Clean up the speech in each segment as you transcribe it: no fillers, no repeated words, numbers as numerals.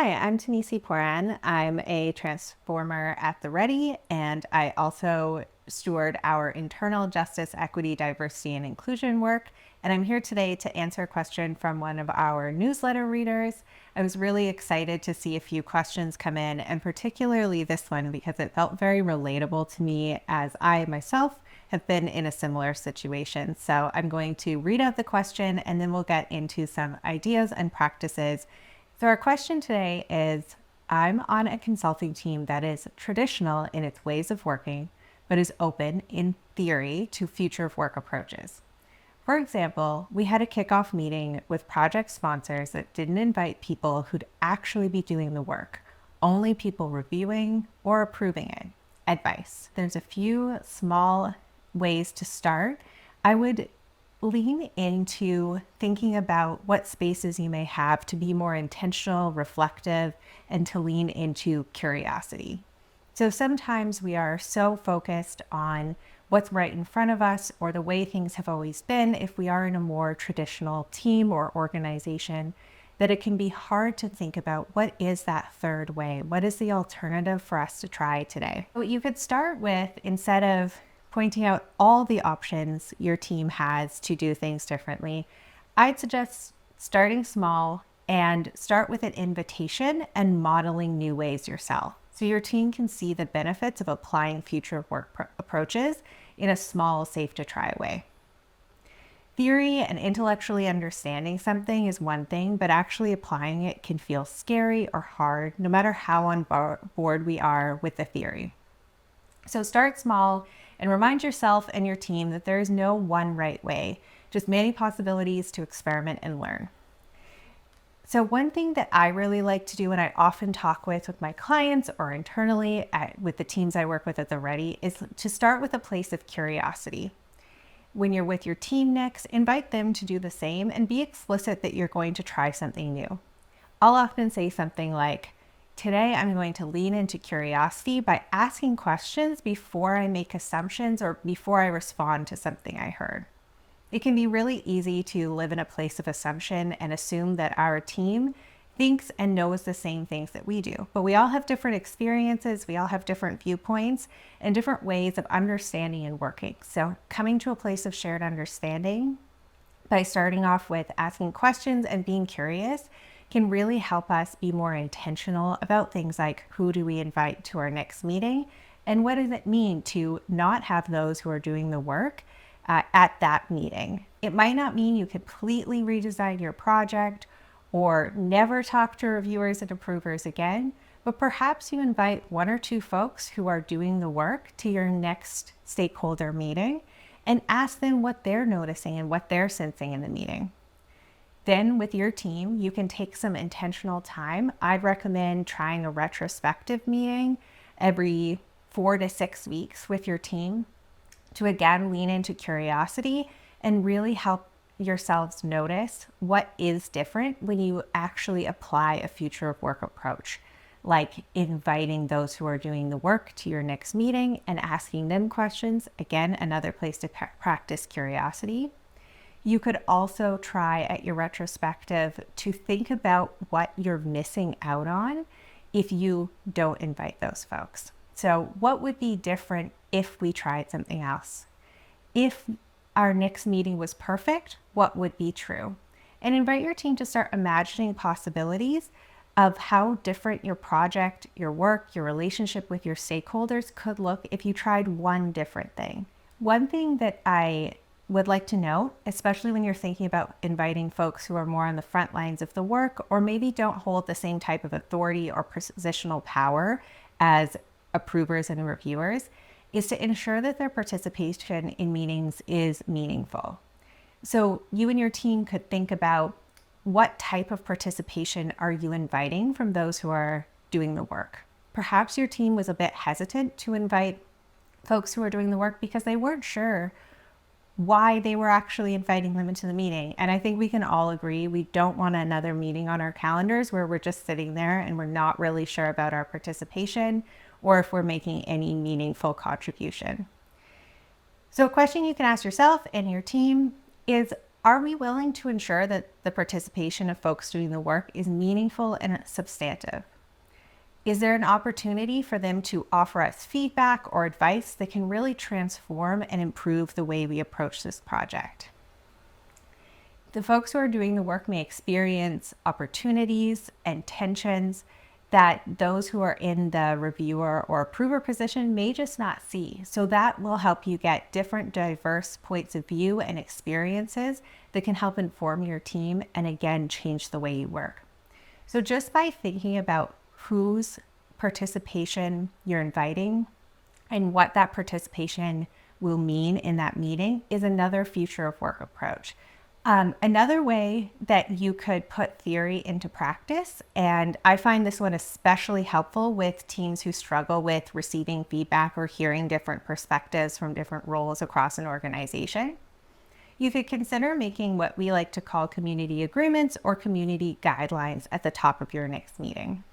Hi, I'm Tanisi Pooran. I'm a transformer at the Ready, and I also steward our internal justice, equity, diversity, and inclusion work. And I'm here today to answer a question from one of our newsletter readers. I was really excited to see a few questions come in, and particularly this one because it felt very relatable to me as I myself have been in a similar situation. So I'm going to read out the question and then we'll get into some ideas and practices. So our question today is, I'm on a consulting team that is traditional in its ways of working, but is open in theory to future of work approaches. For example, we had a kickoff meeting with project sponsors that didn't invite people who'd actually be doing the work, only people reviewing or approving it. Advice. There's a few small ways to start. I would lean into thinking about what spaces you may have to be more intentional, reflective, and to lean into curiosity. So sometimes we are so focused on what's right in front of us or the way things have always been if we are in a more traditional team or organization, that it can be hard to think about what is that third way? What is the alternative for us to try today? What you could start with, instead of pointing out all the options your team has to do things differently, I'd suggest starting small and start with an invitation and modeling new ways yourself. So your team can see the benefits of applying future work approaches in a small, safe to try way. Theory and intellectually understanding something is one thing, but actually applying it can feel scary or hard, no matter how on board we are with the theory. So start small and remind yourself and your team that there is no one right way, just many possibilities to experiment and learn. So one thing that I really like to do, and I often talk with my clients or internally with the teams I work with at the Ready, is to start with a place of curiosity. When you're with your team next, invite them to do the same and be explicit that you're going to try something new. I'll often say something like, today I'm going to lean into curiosity by asking questions before I make assumptions or before I respond to something I heard. It can be really easy to live in a place of assumption and assume that our team thinks and knows the same things that we do. But we all have different experiences, we all have different viewpoints and different ways of understanding and working. So coming to a place of shared understanding by starting off with asking questions and being curious can really help us be more intentional about things like, who do we invite to our next meeting? And what does it mean to not have those who are doing the work at that meeting? It might not mean you completely redesign your project or never talk to reviewers and approvers again, but perhaps you invite one or two folks who are doing the work to your next stakeholder meeting and ask them what they're noticing and what they're sensing in the meeting. Then with your team, you can take some intentional time. I'd recommend trying a retrospective meeting every 4 to 6 weeks with your team to again lean into curiosity and really help yourselves notice what is different when you actually apply a future of work approach, like inviting those who are doing the work to your next meeting and asking them questions. Again, another place to practice curiosity. You could also try at your retrospective to think about what you're missing out on if you don't invite those folks. So what would be different if we tried something else? If our next meeting was perfect, what would be true? And invite your team to start imagining possibilities of how different your project, your work, your relationship with your stakeholders could look if you tried one different thing. One thing that I would like to note, especially when you're thinking about inviting folks who are more on the front lines of the work or maybe don't hold the same type of authority or positional power as approvers and reviewers, is to ensure that their participation in meetings is meaningful. So you and your team could think about, what type of participation are you inviting from those who are doing the work? Perhaps your team was a bit hesitant to invite folks who are doing the work because they weren't sure why they were actually inviting them into the meeting. And I think we can all agree we don't want another meeting on our calendars where we're just sitting there and we're not really sure about our participation or if we're making any meaningful contribution. So a question you can ask yourself and your team is, Are we willing to ensure that the participation of folks doing the work is meaningful and substantive? Is there an opportunity for them to offer us feedback or advice that can really transform and improve the way we approach this project? The folks who are doing the work may experience opportunities and tensions that those who are in the reviewer or approver position may just not see. So that will help you get different diverse points of view and experiences that can help inform your team and again, change the way you work. So just by thinking about whose participation you're inviting and what that participation will mean in that meeting is another future of work approach. Another way that you could put theory into practice, and I find this one especially helpful with teams who struggle with receiving feedback or hearing different perspectives from different roles across an organization. You could consider making what we like to call community agreements or community guidelines at the top of your next meeting.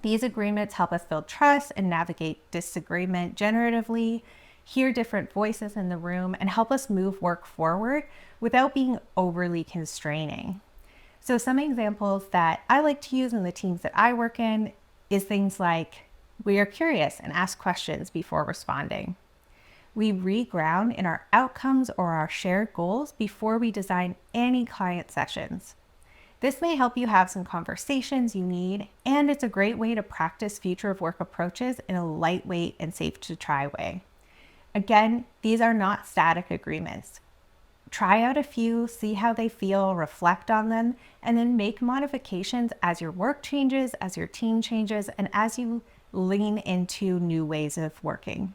These agreements help us build trust and navigate disagreement generatively, hear different voices in the room, and help us move work forward without being overly constraining. So some examples that I like to use in the teams that I work in is things like, we are curious and ask questions before responding. We reground in our outcomes or our shared goals before we design any client sessions. This may help you have some conversations you need, and it's a great way to practice future of work approaches in a lightweight and safe to try way. Again, these are not static agreements. Try out a few, see how they feel, reflect on them, and then make modifications as your work changes, as your team changes, and as you lean into new ways of working.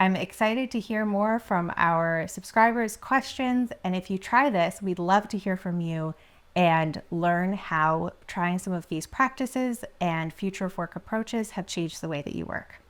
I'm excited to hear more from our subscribers' questions, and if you try this, we'd love to hear from you and learn how trying some of these practices and future of work approaches have changed the way that you work.